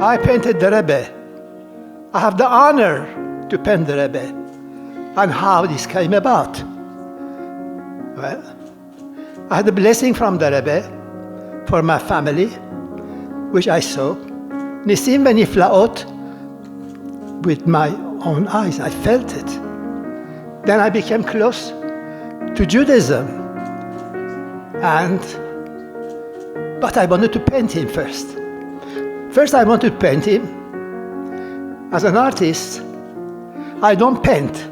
I painted the Rebbe. I have the honor to paint the Rebbe. And how this came about? Well, I had a blessing from the Rebbe for my family, which I saw. Nisim v'niflaot with my own eyes. I felt it. Then I became close to Judaism. But I wanted to paint him first. First, I wanted to paint him. As an artist, I don't paint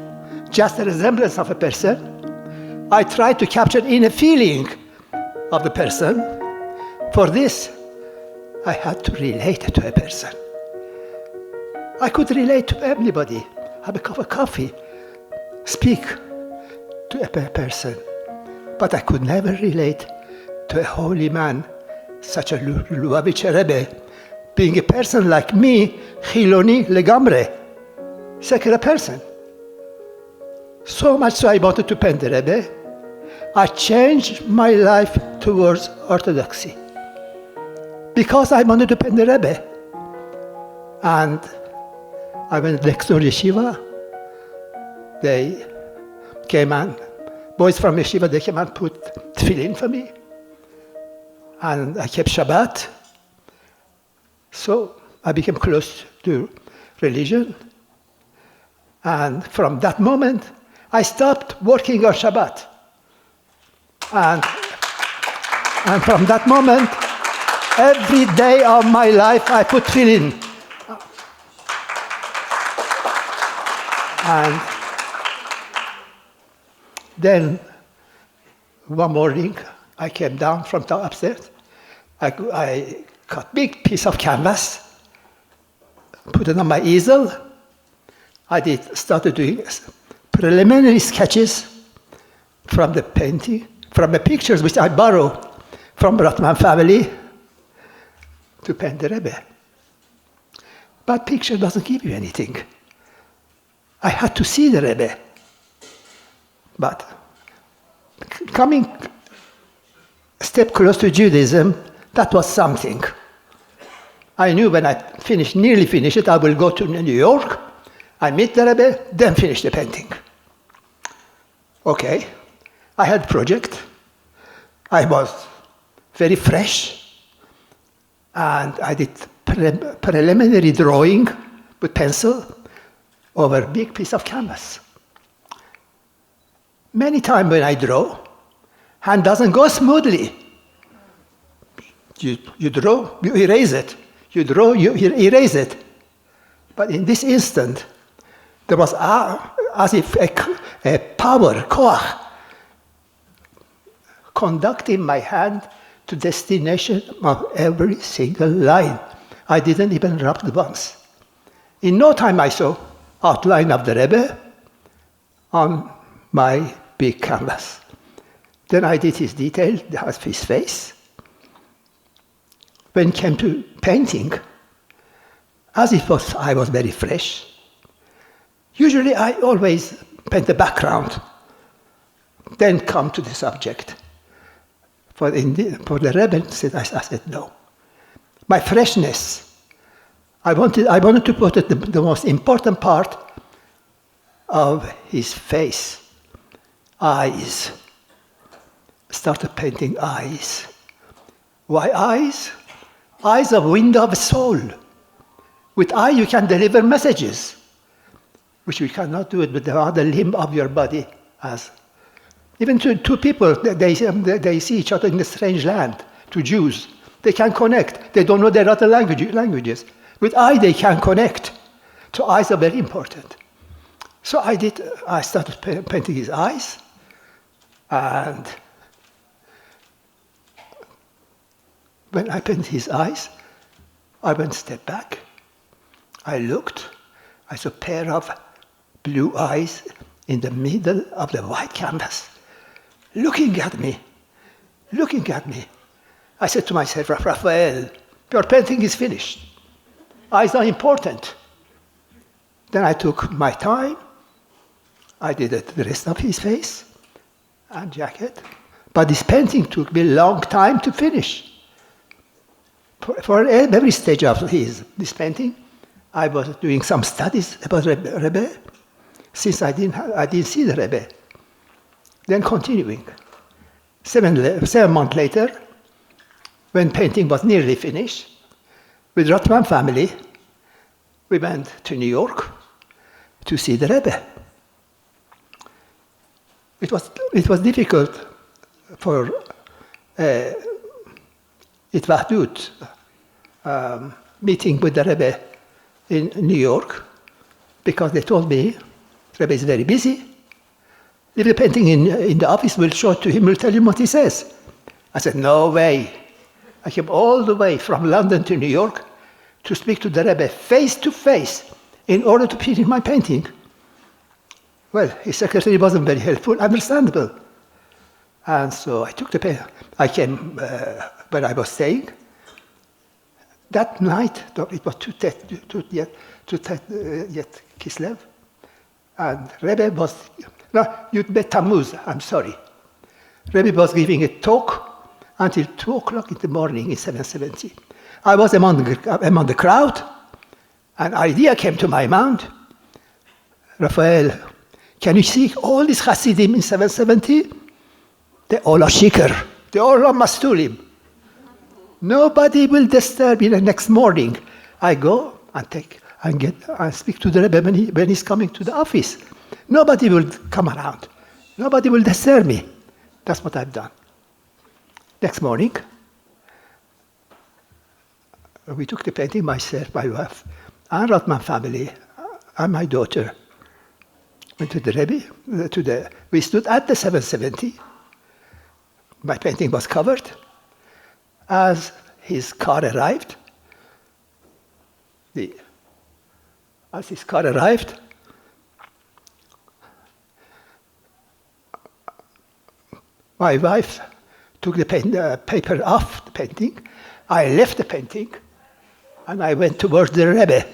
just the resemblance of a person. I try to capture inner feeling of the person. For this, I had to relate to a person. I could relate to anybody, have a cup of coffee, speak to a person. But I could never relate to a holy man, such a Lubavitcher Rebbe, being a person like me, Chiloni legamre, secular person. So much so I wanted to paint the Rebbe. I changed my life towards Orthodoxy because I wanted to paint the Rebbe. And I went next door yeshiva. They came and, boys from yeshiva, they came and put tefillin for me. And I kept Shabbat. So I became close to religion. And from that moment, I stopped working on Shabbat. And from that moment, every day of my life, I put tefillin. And then one morning, I came down from the upstairs. I cut big piece of canvas, put it on my easel. I started doing preliminary sketches from the painting, from the pictures which I borrowed from Bratman family to paint the Rebbe. But picture doesn't give you anything. I had to see the Rebbe. But coming a step close to Judaism, that was something. I knew when I nearly finished it, I will go to New York, I meet the Rebbe, then finish the painting. Okay, I had a project. I was very fresh, and I did preliminary drawing with pencil over a big piece of canvas. Many times when I draw, hand doesn't go smoothly. You draw, you erase it. You draw, you erase it. But in this instant, there was as if a power, koach, conducting my hand to destination of every single line. I didn't even rub the buns. In no time I saw outline of the Rebbe on my big canvas. Then I did his detail, his face. When it came to painting, as it was, I was very fresh. Usually I always paint the background, then come to the subject. For the Rebbe, I said no. My freshness, I wanted to put the most important part of his face, eyes. Started painting eyes. Why eyes? Eyes are window of soul. With eye you can deliver messages, which you cannot do it with the other limb of your body. Even to two people, they see each other in a strange land. To Jews, they can connect. They don't know their other languages. With eye they can connect. So eyes are very important. So I started painting his eyes, and when I painted his eyes, I went a step back. I looked. I saw a pair of blue eyes in the middle of the white canvas, looking at me. I said to myself, Raphael, your painting is finished. Eyes are important. Then I took my time. I did the rest of his face and jacket. But this painting took me a long time to finish. For every stage of this painting, I was doing some studies about Rebbe, since I didn't see the Rebbe. Then continuing. 7 months later, when painting was nearly finished, with Rothman family, we went to New York to see the Rebbe. It was difficult for Itvahdut meeting with the Rebbe in New York, because they told me Rebbe is very busy. If the painting in the office will show it to him, will tell him what he says. I said, no way. I came all the way from London to New York to speak to the Rebbe face to face in order to finish my painting. Well, his secretary wasn't very helpful, understandable. And so I took the pen. I came where I was staying. That night, it was Tut Yet Kislev, and Rebbe was, no, Yud Bet Tammuz, I'm sorry. Rebbe was giving a talk until 2 o'clock in the morning in 770. I was among the crowd. An idea came to my mind. Raphael, can you see all these Hasidim in 770? They all are shikar. They all are mastulim. Nobody will disturb me the next morning. I go and speak to the Rebbe when he's coming to the office. Nobody will come around. Nobody will disturb me. That's what I've done. Next morning, we took the painting, myself, my wife, and Rothman family, and my daughter. Went to the Rebbe, we stood at the 770. My painting was covered. As his car arrived, my wife took the paper off the painting. I left the painting, and I went towards the Rebbe.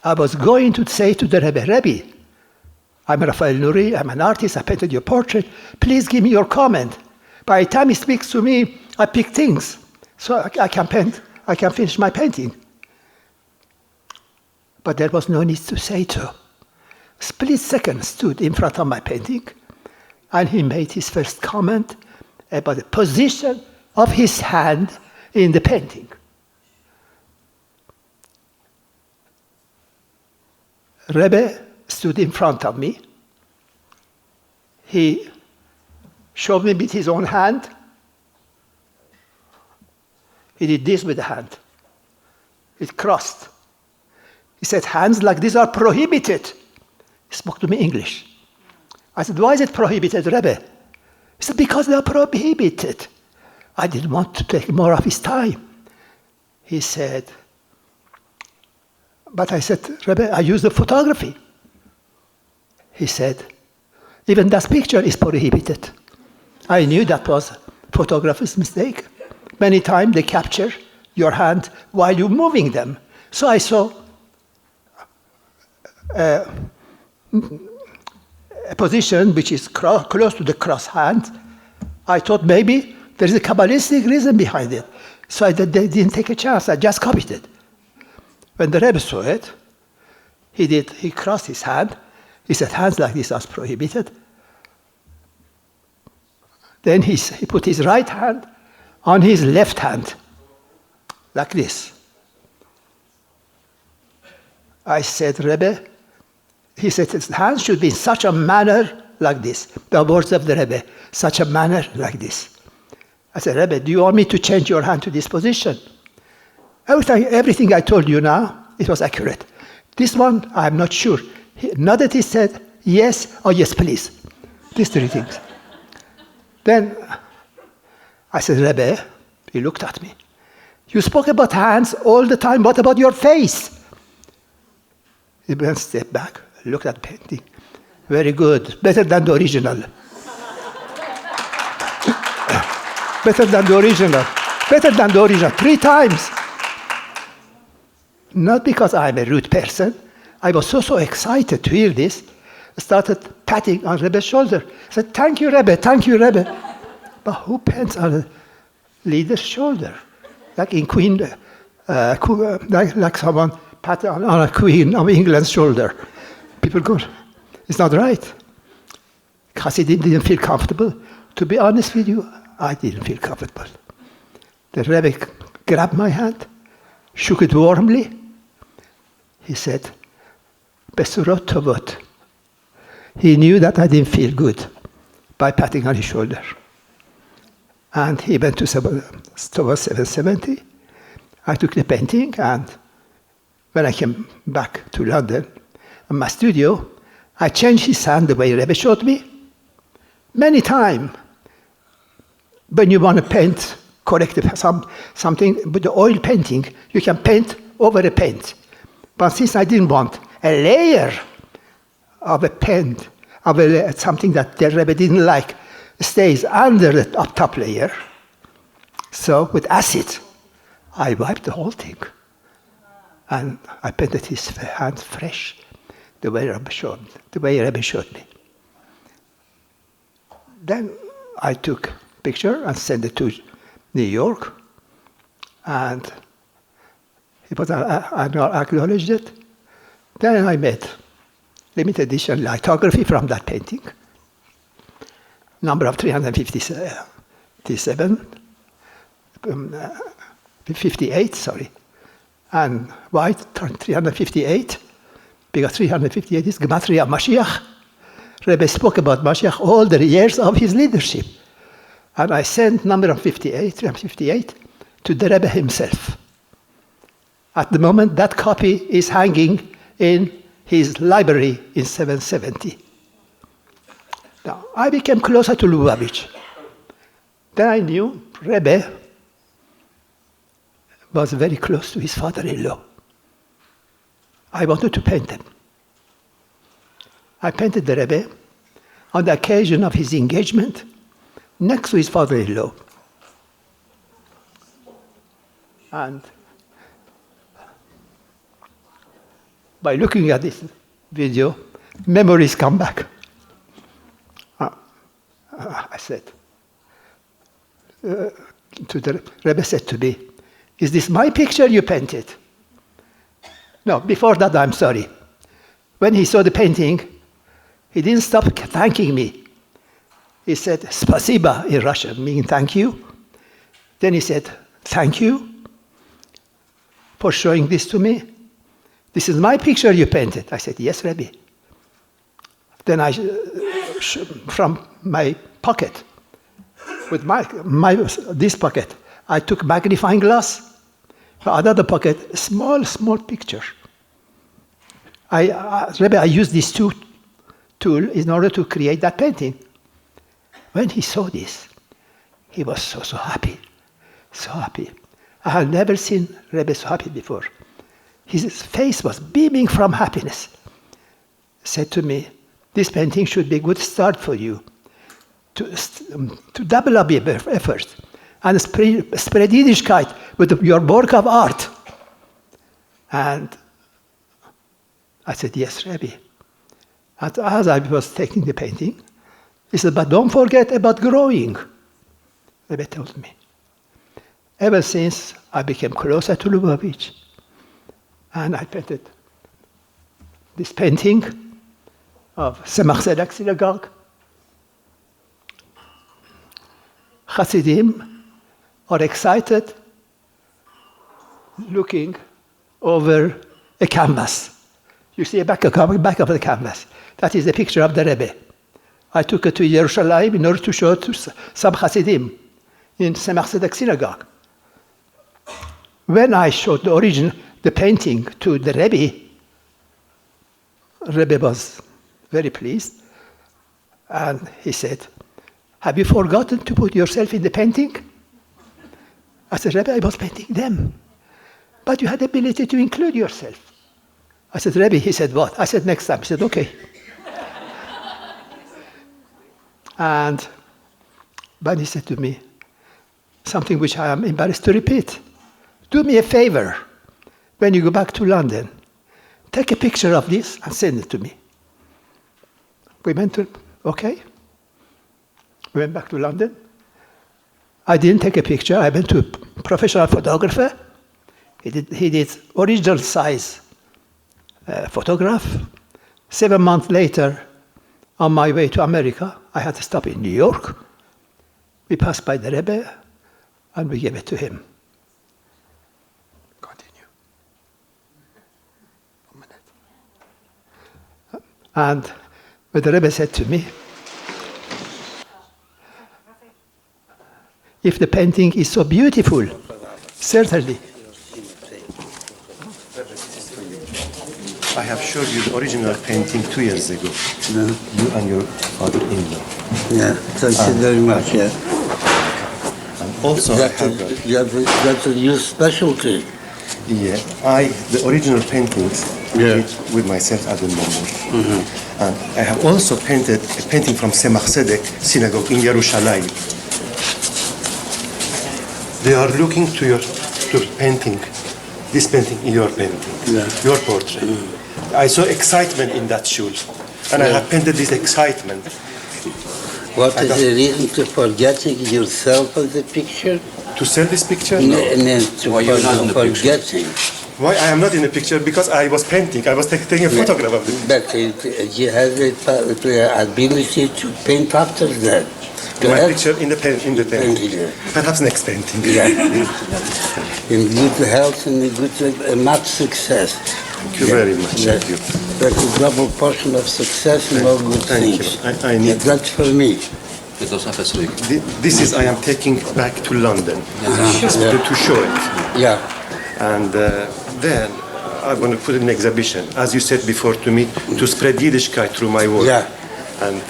I was going to say to the Rebbe, I'm Raphael Nuri, I'm an artist, I painted your portrait, please give me your comment. By the time he speaks to me, I pick things, so I can paint, I can finish my painting. But there was no need to say so. Split second stood in front of my painting, and he made his first comment about the position of his hand in the painting. Rebbe stood in front of me. He showed me with his own hand. He did this with the hand. It crossed. He said, hands like this are prohibited. He spoke to me English. I said, why is it prohibited, Rebbe? He said, because they are prohibited. I didn't want to take more of his time. He said, but I said, Rebbe, I use the photography. He said, even that picture is prohibited. I knew that was photographer's mistake. Many times they capture your hand while you're moving them. So I saw a position which is close to the cross hand. I thought maybe there is a Kabbalistic reason behind it. So I didn't take a chance. I just copied it. When the Rebbe saw it, he crossed his hand. He said, hands like this are prohibited. Then he put his right hand on his left hand, like this. I said, Rebbe, he said, his hands should be in such a manner like this. The words of the Rebbe, such a manner like this. I said, Rebbe, do you want me to change your hand to this position? Everything I told you now, it was accurate. This one, I'm not sure. He nodded his head, yes, or yes, please. These three things. Then I said, Rebbe, he looked at me. You spoke about hands all the time. What about your face? He went a step back, looked at the painting. Very good. Better than the original. Better than the original. Better than the original. 3 times. Not because I'm a rude person. I was so excited to hear this. I started patting on Rebbe's shoulder. I said, thank you, Rebbe. Thank you, Rebbe. But who pats on a leader's shoulder? like in Queen, like someone pat on a Queen of England's shoulder. People go, it's not right. Hasidim didn't feel comfortable. To be honest with you, I didn't feel comfortable. The Rebbe grabbed my hand, shook it warmly. He said, Besurot Tovot. He knew that I didn't feel good by patting on his shoulder. And he went towards 770. I took the painting, and when I came back to London, in my studio, I changed his hand the way Rebbe showed me. Many times, when you want to paint, correct something with the oil painting, you can paint over a paint. But since I didn't want a layer of a paint, of something that the Rebbe didn't like, stays under the top layer, so with acid, I wiped the whole thing. And I painted his hand fresh, the way Rebbe showed me. Then I took a picture and sent it to New York, and he was acknowledged it. Then I made limited edition lithography from that painting, number of 58, sorry, and white 358, because 358 is Gematria Mashiach. Rebbe spoke about Mashiach all the years of his leadership. And I sent number of 358, to the Rebbe himself. At the moment, that copy is hanging in his library in 770. Now, I became closer to Lubavitch. Then I knew Rebbe was very close to his father-in-law. I wanted to paint him. I painted the Rebbe on the occasion of his engagement next to his father-in-law. And by looking at this video, memories come back. I said, the Rebbe said to me, is this my picture you painted? No, before that, I'm sorry. When he saw the painting, he didn't stop thanking me. He said, Spasiba in Russian, meaning thank you. Then he said, thank you for showing this to me. This is my picture you painted. I said, yes, Rebbe. Then I, from my pocket, with this pocket, I took magnifying glass. From another pocket, small picture. Rebbe, I used this tool in order to create that painting. When he saw this, he was so happy, so happy. I had never seen Rebbe so happy before. His face was beaming from happiness. He said to me, this painting should be a good start for you to double up your efforts and spread Yiddishkeit with your work of art. And I said, yes, Rebbe. And as I was taking the painting, he said, but don't forget about growing, Rebbe told me. Ever since, I became closer to Lubavitch, and I painted this painting of Tzemach Tzedek synagogue. Hasidim are excited looking over a canvas. You see a back of the canvas. That is the picture of the Rebbe. I took it to Jerusalem in order to show it to some Hasidim in Tzemach Tzedek synagogue. When I showed the painting to the Rebbe was very pleased. And he said, have you forgotten to put yourself in the painting? I said, Rebbe, I was painting them. But you had the ability to include yourself. I said, Rebbe, he said, what? I said, next time. He said, okay. And but he said to me, something which I am embarrassed to repeat. Do me a favor. When you go back to London, take a picture of this and send it to me. We went to, okay. We went back to London. I didn't take a picture. I went to a professional photographer. He did original size photograph. 7 months later, on my way to America, I had to stop in New York. We passed by the Rebbe, and we gave it to him. Continue. 1 minute. And the Rebbe said to me, if the painting is so beautiful, certainly. I have showed you the original painting 2 years ago. You and your father-in-law. Yeah, thank you very much. Yeah. And also, That's a new specialty. yeah, the original paintings Yeah. with myself as a member. And I have also painted a painting from Tzemach Tzedek synagogue in Yerushalayim. They are looking to painting, this painting in your painting, your portrait. I saw excitement in that shul, and I have painted this excitement. What is the reason to forgetting yourself on the picture? To sell this picture? No, Why you're not in the picture? forgetting. Why I am not in the picture? Because I was painting. I was taking a photograph of it. But you have the ability to paint after that. My picture in the painting. Yeah. Perhaps next painting. Yeah. In good health and in good much success. Thank you very much. Thank you. That's a double portion of success and all good Thank things. you. I need. That's for me. This is I am taking back to London to show it. Yeah. And then I'm going to put it in exhibition, as you said before to me, to spread Yiddishkeit through my work. Yeah. And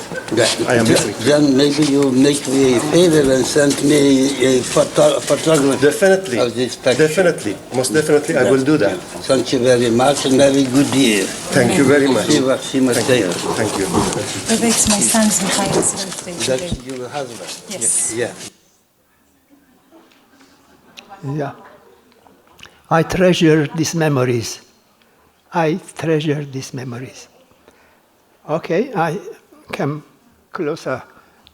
I am listening. Then maybe you'll make me a favor and send me a photograph Definitely. of this picture. Definitely. Most definitely I will do that. Thank you very much and have a good year. Thank you very much. Thank you. Thank you. It's my son's Raphael's birthday today. That's your husband? Yes. Yeah. Yeah. I treasure these memories. I treasure these memories. Okay, I came closer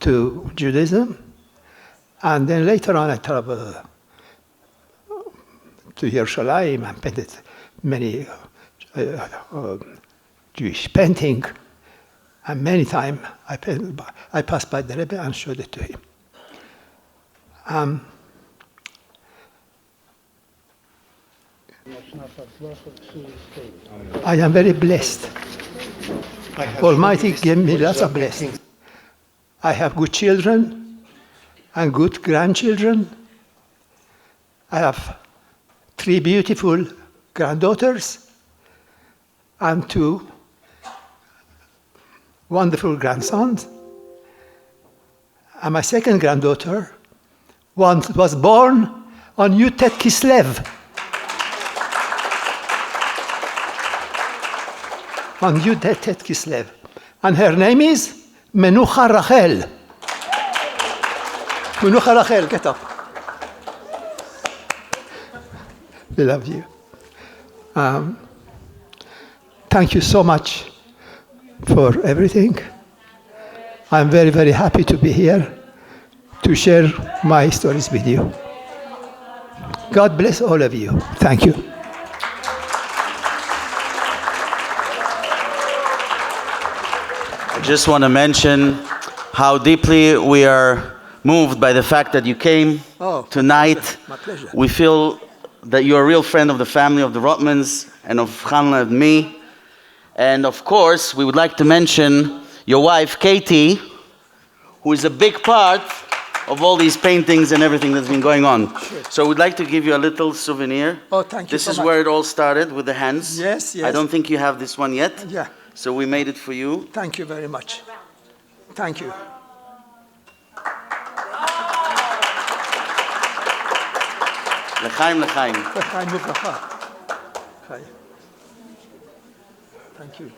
to Judaism, and then later on I traveled to Yerushalayim and painted many Jewish painting, and many times I passed by the Rebbe and showed it to him. I am very blessed. Almighty gave me lots of blessings. I have good children and good grandchildren. I have 3 beautiful granddaughters and 2 wonderful grandsons. And my second granddaughter was born on Yutet Kislev. On Yutet Kislev. And her name is Menucha Rachel. Menucha Rachel, get up. We love you. Thank you so much for everything. I'm very, very happy to be here to share my stories with you. God bless all of you. Thank you. I just want to mention how deeply we are moved by the fact that you came tonight. My pleasure. We feel that you're a real friend of the family of the Rotmans and of Hanla and me. And of course, we would like to mention your wife, Katie, who is a big part of all these paintings and everything that's been going on. Sure. So we'd like to give you a little souvenir. Oh, thank you This so is much. where it all started, with the hands. Yes, yes. I don't think you have this one yet. Yeah. So we made it for you. Thank you very much. Thank you. L'chaim, l'chaim. L'chaim u'bracha. Thank you.